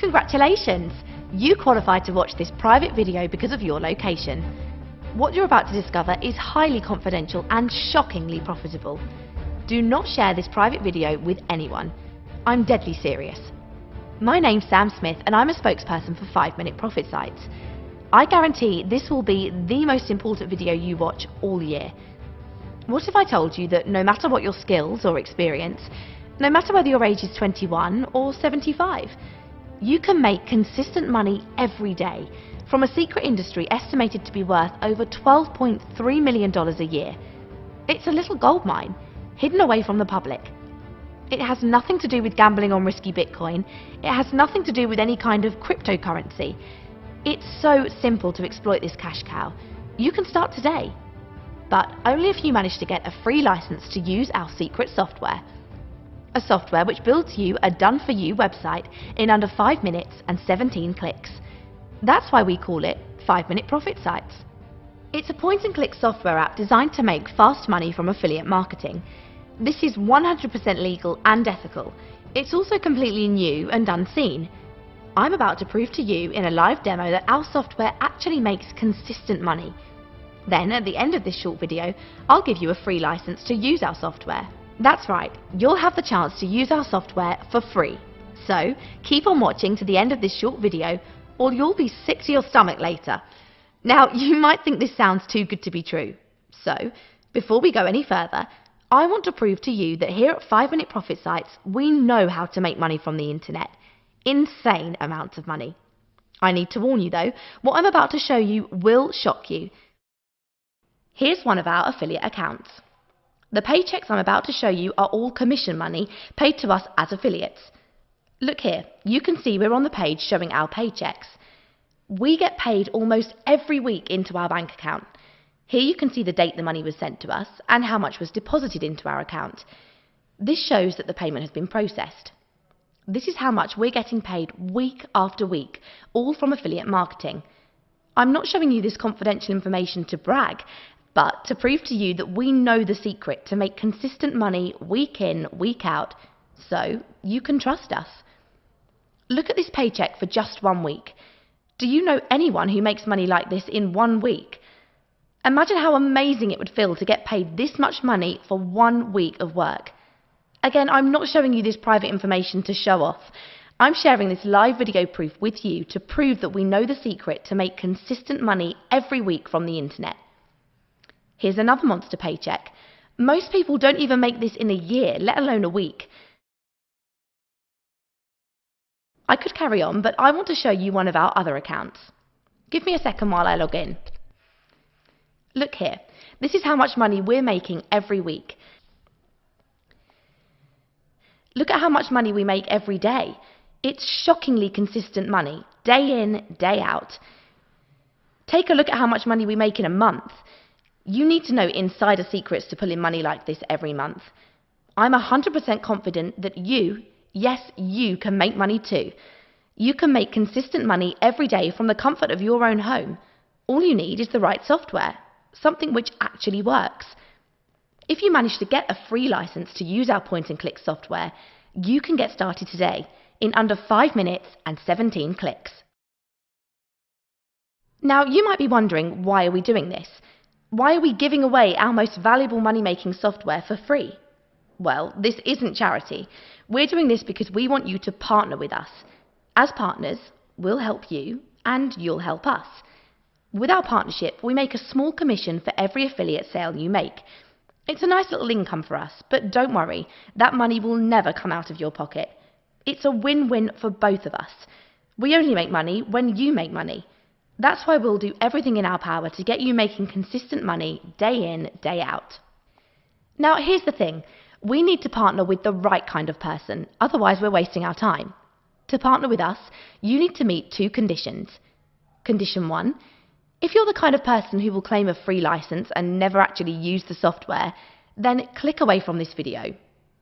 Congratulations! You qualified to watch this private video because of your location. What you're about to discover is highly confidential and shockingly profitable. Do not share this private video with anyone. I'm deadly serious. My name's Sam Smith and I'm a spokesperson for 5-Minute Profit Sites. I guarantee this will be the most important video you watch all year. What if I told you that no matter what your skills or experience, no matter whether your age is 21 or 75, you can make consistent money every day from a secret industry estimated to be worth over $12.3 million a year. It's a little gold mine, hidden away from the public. It has nothing to do with gambling on risky Bitcoin. It has nothing to do with any kind of cryptocurrency. It's so simple to exploit this cash cow. You can start today, but only if you manage to get a free license to use our secret software. A software which builds you a done-for-you website in under 5 minutes and 17 clicks. That's why we call it 5-Minute Profit Sites. It's a point-and-click software app designed to make fast money from affiliate marketing. This is 100% legal and ethical. It's also completely new and unseen. I'm about to prove to you in a live demo that our software actually makes consistent money. Then, at the end of this short video, I'll give you a free license to use our software. That's right, you'll have the chance to use our software for free. So, keep on watching to the end of this short video, or you'll be sick to your stomach later. Now, you might think this sounds too good to be true. So, before we go any further, I want to prove to you that here at 5-Minute Profit Sites, we know how to make money from the internet. Insane amounts of money. I need to warn you though, what I'm about to show you will shock you. Here's one of our affiliate accounts. The paychecks I'm about to show you are all commission money paid to us as affiliates. Look here, you can see we're on the page showing our paychecks. We get paid almost every week into our bank account. Here you can see the date the money was sent to us and how much was deposited into our account. This shows that the payment has been processed. This is how much we're getting paid week after week, all from affiliate marketing. I'm not showing you this confidential information to brag, but to prove to you that we know the secret to make consistent money week in, week out, so you can trust us. Look at this paycheck for just 1 week. Do you know anyone who makes money like this in 1 week? Imagine how amazing it would feel to get paid this much money for 1 week of work. Again, I'm not showing you this private information to show off. I'm sharing this live video proof with you to prove that we know the secret to make consistent money every week from the internet. Here's another monster paycheck. Most people don't even make this in a year, let alone a week. I could carry on, but I want to show you one of our other accounts. Give me a second while I log in. Look here, this is how much money we're making every week. Look at how much money we make every day. It's shockingly consistent money, day in, day out. Take a look at how much money we make in a month. You need to know insider secrets to pull in money like this every month. I'm 100% confident that you, yes, you can make money too. You can make consistent money every day from the comfort of your own home. All you need is the right software, something which actually works. If you manage to get a free license to use our point-and-click software, you can get started today in under 5 minutes and 17 clicks. Now, you might be wondering, why are we doing this? Why are we giving away our most valuable money-making software for free? Well, this isn't charity. We're doing this because we want you to partner with us. As partners, we'll help you and you'll help us. With our partnership, we make a small commission for every affiliate sale you make. It's a nice little income for us, but don't worry, that money will never come out of your pocket. It's a win-win for both of us. We only make money when you make money. That's why we'll do everything in our power to get you making consistent money day in, day out. Now, here's the thing. We need to partner with the right kind of person, otherwise we're wasting our time. To partner with us, you need to meet 2 conditions. Condition 1, if you're the kind of person who will claim a free license and never actually use the software, then click away from this video.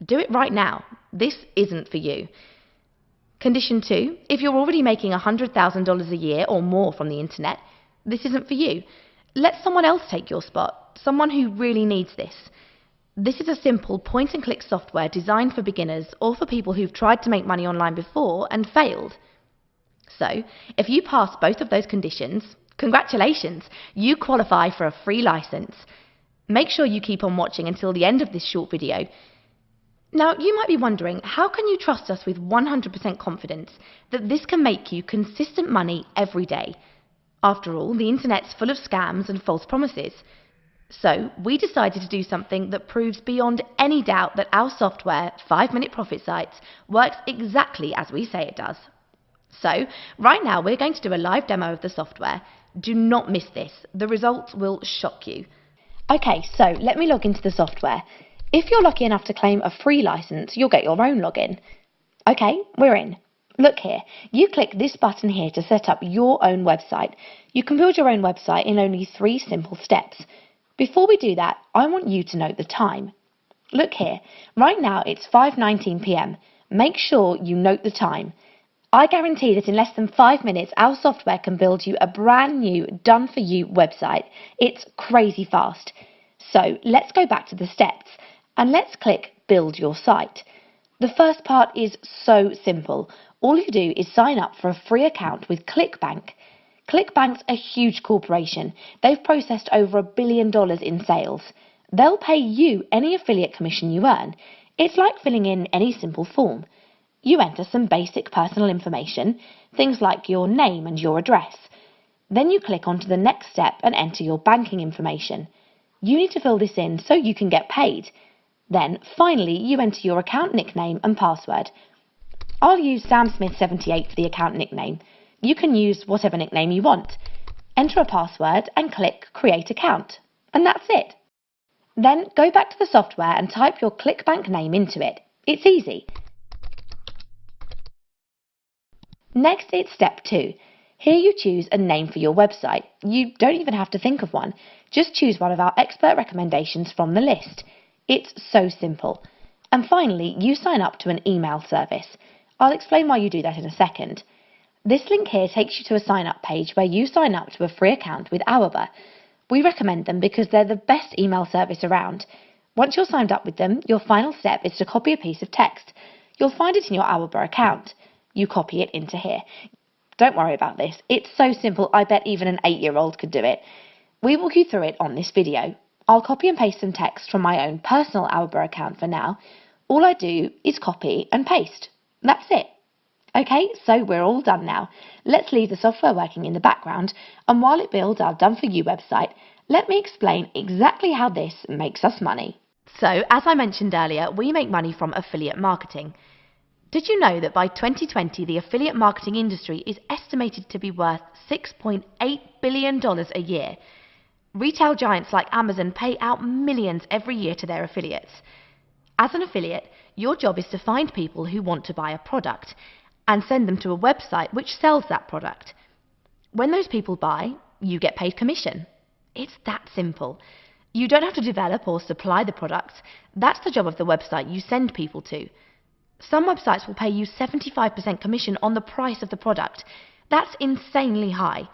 Do it right now. This isn't for you. Condition 2, if you're already making $100,000 a year or more from the internet, this isn't for you. Let someone else take your spot, someone who really needs this. This is a simple point-and-click software designed for beginners or for people who've tried to make money online before and failed. So, if you pass both of those conditions, congratulations, you qualify for a free license. Make sure you keep on watching until the end of this short video. Now, you might be wondering, how can you trust us with 100% confidence that this can make you consistent money every day? After all, the internet's full of scams and false promises. So, we decided to do something that proves beyond any doubt that our software, 5-Minute Profit Sites, works exactly as we say it does. So, right now we're going to do a live demo of the software. Do not miss this. The results will shock you. Okay, so let me log into the software. If you're lucky enough to claim a free license, you'll get your own login. Okay, we're in. Look here, you click this button here to set up your own website. You can build your own website in only 3 simple steps. Before we do that, I want you to note the time. Look here, right now it's 5:19 p.m. Make sure you note the time. I guarantee that in less than 5 minutes, our software can build you a brand new, done-for-you website. It's crazy fast. So let's go back to the steps and let's click Build Your Site. The first part is so simple. All you do is sign up for a free account with ClickBank. ClickBank's a huge corporation. They've processed over $1 billion in sales. They'll pay you any affiliate commission you earn. It's like filling in any simple form. You enter some basic personal information, things like your name and your address. Then you click onto the next step and enter your banking information. You need to fill this in so you can get paid. Then, finally, you enter your account nickname and password. I'll use SamSmith78 for the account nickname. You can use whatever nickname you want. Enter a password and click Create Account. And that's it. Then go back to the software and type your ClickBank name into it. It's easy. Next, it's step 2. Here you choose a name for your website. You don't even have to think of one. Just choose one of our expert recommendations from the list. It's so simple. And finally, you sign up to an email service. I'll explain why you do that in a second. This link here takes you to a sign-up page where you sign up to a free account with Auber. We recommend them because they're the best email service around. Once you're signed up with them, your final step is to copy a piece of text. You'll find it in your Auber account. You copy it into here. Don't worry about this. It's so simple, I bet even an 8-year-old could do it. We walk you through it on this video. I'll copy and paste some text from my own personal Auber account for now. All I do is copy and paste. That's it. Okay, so we're all done now. Let's leave the software working in the background, and while it builds our done-for-you website, let me explain exactly how this makes us money. So, as I mentioned earlier, we make money from affiliate marketing. Did you know that by 2020, the affiliate marketing industry is estimated to be worth $6.8 billion a year? Retail giants like Amazon pay out millions every year to their affiliates. As an affiliate, your job is to find people who want to buy a product and send them to a website which sells that product. When those people buy, you get paid commission. It's that simple. You don't have to develop or supply the products. That's the job of the website you send people to. Some websites will pay you 75% commission on the price of the product. That's insanely high.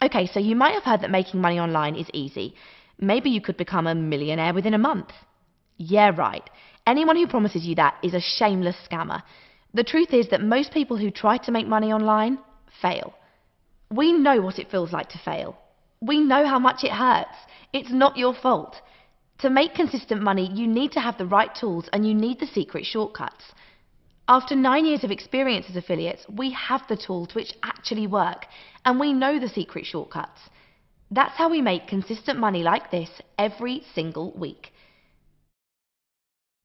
Okay, so you might have heard that making money online is easy. Maybe you could become a millionaire within a month. Yeah, right. Anyone who promises you that is a shameless scammer. The truth is that most people who try to make money online fail. We know what it feels like to fail. We know how much it hurts. It's not your fault. To make consistent money, you need to have the right tools and you need the secret shortcuts. After 9 years of experience as affiliates, we have the tools which actually work, and we know the secret shortcuts. That's how we make consistent money like this every single week.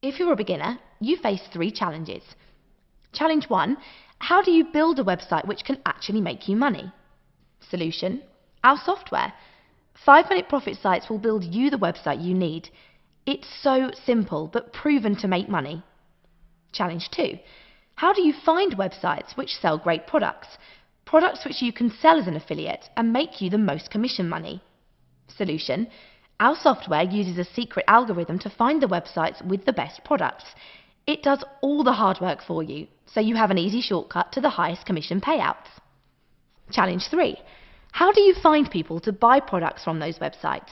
If you're a beginner, you face 3 challenges. Challenge 1, how do you build a website which can actually make you money? Solution, our software. 5-Minute Profit Sites will build you the website you need. It's so simple, but proven to make money. Challenge 2, how do you find websites which sell great products? Products which you can sell as an affiliate and make you the most commission money. Solution, our software uses a secret algorithm to find the websites with the best products. It does all the hard work for you, so you have an easy shortcut to the highest commission payouts. Challenge 3, how do you find people to buy products from those websites?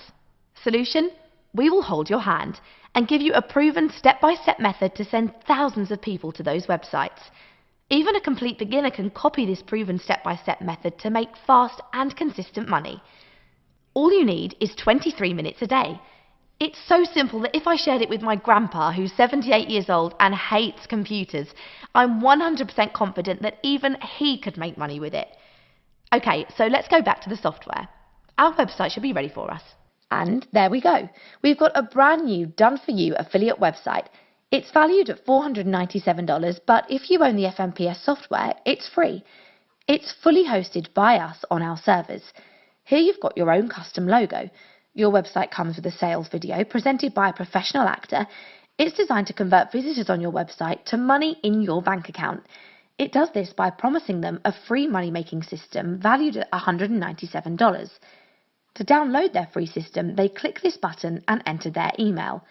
Solution, we will hold your hand and give you a proven step-by-step method to send thousands of people to those websites. Even a complete beginner can copy this proven step-by-step method to make fast and consistent money. All you need is 23 minutes a day. It's so simple that if I shared it with my grandpa, who's 78 years old and hates computers, I'm 100% confident that even he could make money with it. Okay, so let's go back to the software. Our website should be ready for us. And there we go. We've got a brand new done-for-you affiliate website. It's valued at $497, but if you own the FMPS software, it's free. It's fully hosted by us on our servers. Here you've got your own custom logo. Your website comes with a sales video presented by a professional actor. It's designed to convert visitors on your website to money in your bank account. It does this by promising them a free money-making system valued at $197. To download their free system, they click this button and enter their email.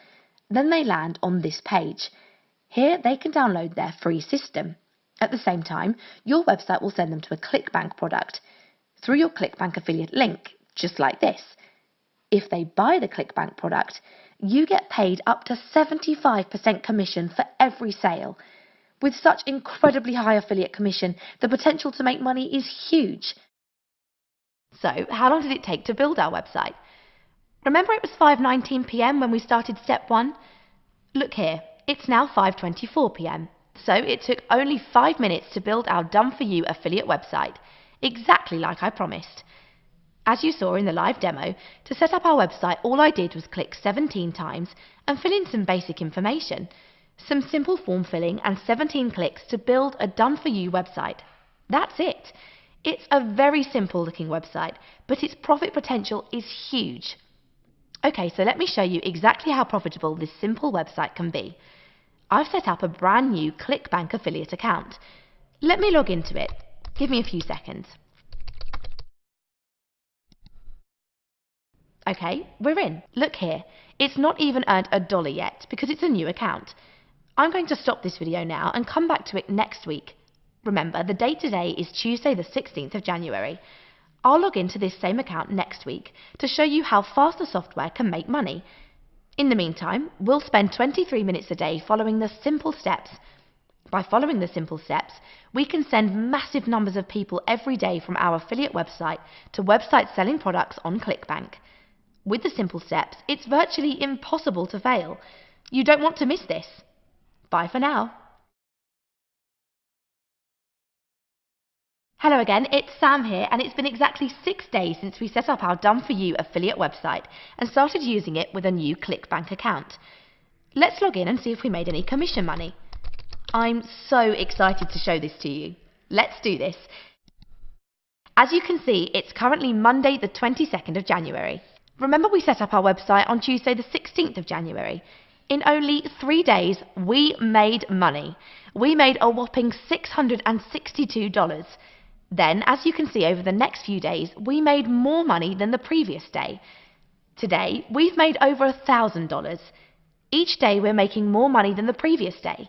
Then they land on this page. Here they can download their free system. At the same time, your website will send them to a ClickBank product through your ClickBank affiliate link, just like this. If they buy the ClickBank product, you get paid up to 75% commission for every sale. With such incredibly high affiliate commission, the potential to make money is huge. So, how long did it take to build our website? Remember it was 5:19 p.m. when we started step 1? Look here, it's now 5:24 p.m. So it took only 5 minutes to build our done-for-you affiliate website, exactly like I promised. As you saw in the live demo, to set up our website, all I did was click 17 times and fill in some basic information. Some simple form filling and 17 clicks to build a done-for-you website. That's it. It's a very simple looking website, but its profit potential is huge. Okay, so let me show you exactly how profitable this simple website can be. I've set up a brand new ClickBank affiliate account. Let me log into it. Give me a few seconds. Okay, we're in. Look here. It's not even earned $1 yet because it's a new account. I'm going to stop this video now and come back to it next week. Remember, the date today is Tuesday the 16th of January. I'll log into this same account next week to show you how fast the software can make money. In the meantime, we'll spend 23 minutes a day following the simple steps. By following the simple steps, we can send massive numbers of people every day from our affiliate website to websites selling products on ClickBank. With the simple steps, it's virtually impossible to fail. You don't want to miss this. Bye for now. Hello again, it's Sam here, and it's been exactly 6 days since we set up our done-for-you affiliate website and started using it with a new ClickBank account. Let's log in and see if we made any commission money. I'm so excited to show this to you. Let's do this. As you can see, it's currently Monday the 22nd of January. Remember we set up our website on Tuesday the 16th of January. In only 3 days, we made money. We made a whopping $662. Then, as you can see over the next few days, we made more money than the previous day. Today, we've made over $1,000. Each day we're making more money than the previous day.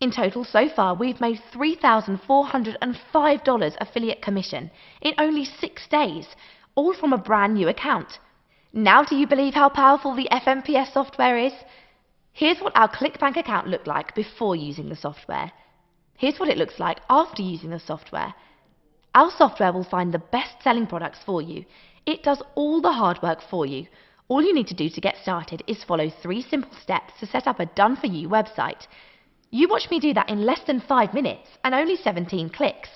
In total, so far, we've made $3,405 affiliate commission in only 6 days, all from a brand new account. Now do you believe how powerful the FMPS software is? Here's what our ClickBank account looked like before using the software. Here's what it looks like after using the software. Our software will find the best-selling products for you. It does all the hard work for you. All you need to do to get started is follow 3 simple steps to set up a done-for-you website. You watch me do that in less than 5 minutes and only 17 clicks.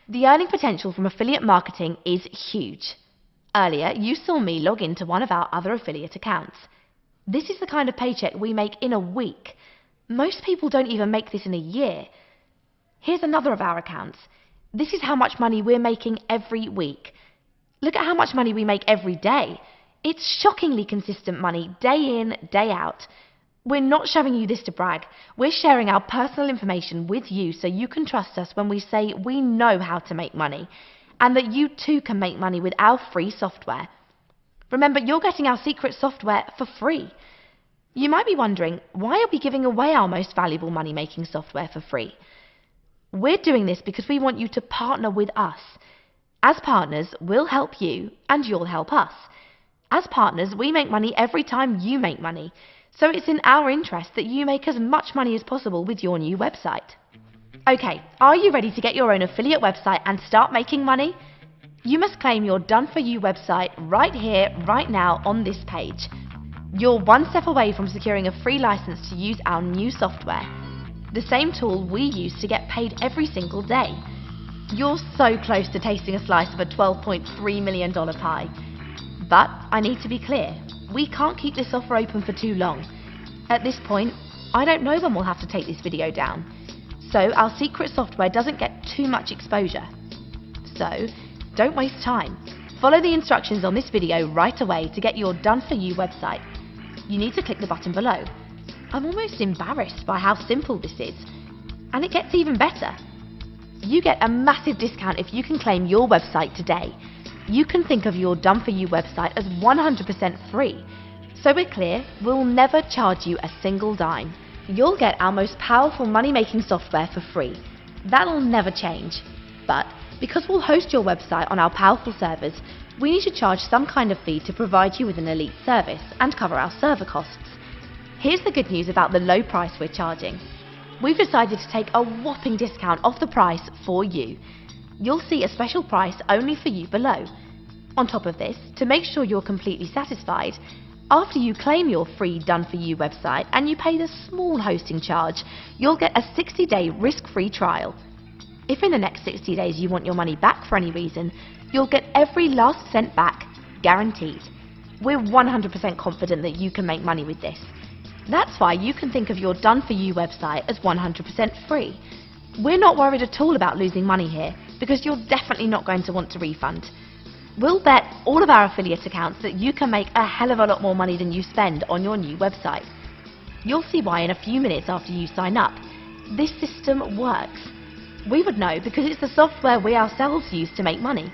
The earning potential from affiliate marketing is huge. Earlier, you saw me log into one of our other affiliate accounts. This is the kind of paycheck we make in a week. Most people don't even make this in a year. Here's another of our accounts. This is how much money we're making every week. Look at how much money we make every day. It's shockingly consistent money, day in, day out. We're not showing you this to brag. We're sharing our personal information with you so you can trust us when we say we know how to make money, and that you too can make money with our free software. Remember, you're getting our secret software for free. You might be wondering, why are we giving away our most valuable money-making software for free? We're doing this because we want you to partner with us. As partners, we'll help you and you'll help us. As partners, we make money every time you make money. So it's in our interest that you make as much money as possible with your new website. Okay, are you ready to get your own affiliate website and start making money? You must claim your Done For You website right here, right now on this page. You're one step away from securing a free license to use our new software, the same tool we use to get paid every single day. You're so close to tasting a slice of a $12.3 million pie. But I need to be clear, we can't keep this offer open for too long. At this point, I don't know when we'll have to take this video down, so our secret software doesn't get too much exposure. So, don't waste time. Follow the instructions on this video right away to get your Done For You website. You need to click the button below. I'm almost embarrassed by how simple this is. And it gets even better. You get a massive discount if you can claim your website today. You can think of your Done For You website as 100% free. So we're clear, we'll never charge you a single dime. You'll get our most powerful money-making software for free. That'll never change. But because we'll host your website on our powerful servers, we need to charge some kind of fee to provide you with an elite service and cover our server costs. Here's the good news about the low price we're charging. We've decided to take a whopping discount off the price for you. You'll see a special price only for you below. On top of this, to make sure you're completely satisfied, after you claim your free Done For You website and you pay the small hosting charge, you'll get a 60-day risk-free trial. If in the next 60 days you want your money back for any reason, you'll get every last cent back, guaranteed. We're 100% confident that you can make money with this. That's why you can think of your Done For You website as 100% free. We're not worried at all about losing money here, because you're definitely not going to want to refund. We'll bet all of our affiliate accounts that you can make a hell of a lot more money than you spend on your new website. You'll see why in a few minutes after you sign up. This system works. We would know because it's the software we ourselves use to make money.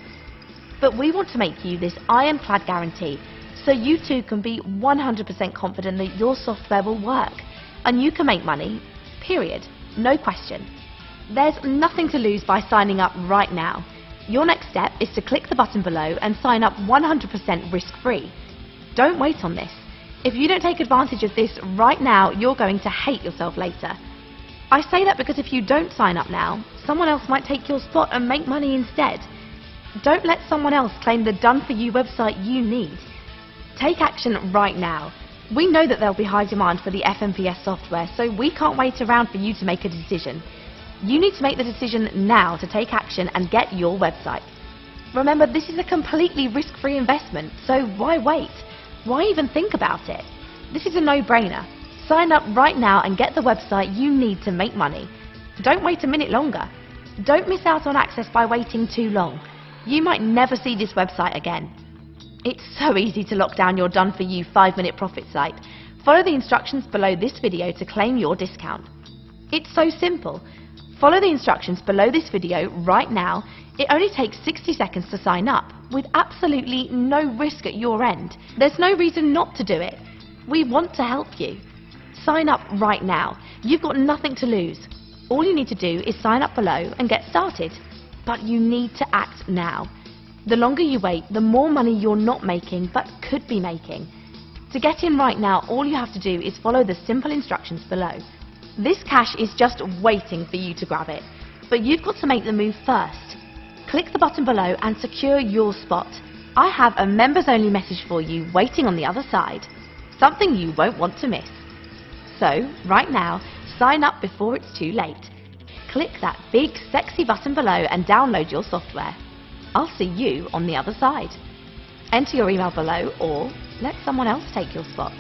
But we want to make you this ironclad guarantee so you too can be 100% confident that your software will work and you can make money, period. No question. There's nothing to lose by signing up right now. Your next step is to click the button below and sign up 100% risk-free. Don't wait on this. If you don't take advantage of this right now, you're going to hate yourself later. I say that because if you don't sign up now, someone else might take your spot and make money instead. Don't let someone else claim the Done For You website you need. Take action right now. We know that there'll be high demand for the FMPS software, so we can't wait around for you to make a decision. You need to make the decision now to take action and get your website. Remember, this is a completely risk-free investment, so why wait? Why even think about it? This is a no-brainer. Sign up right now and get the website you need to make money. Don't wait a minute longer. Don't miss out on access by waiting too long. You might never see this website again. It's so easy to lock down your Done For You 5-minute profit site. Follow the instructions below this video to claim your discount. It's so simple. Follow the instructions below this video right now. It only takes 60 seconds to sign up, with absolutely no risk at your end. There's no reason not to do it. We want to help you. Sign up right now. You've got nothing to lose. All you need to do is sign up below and get started. But you need to act now. The longer you wait, the more money you're not making but could be making. To get in right now, all you have to do is follow the simple instructions below. This cash is just waiting for you to grab it, but you've got to make the move first. Click the button below and secure your spot. I have a members only message for you waiting on the other side, something you won't want to miss. So, right now, sign up before it's too late. Click that big sexy button below and download your software. I'll see you on the other side. Enter your email below or let someone else take your spot.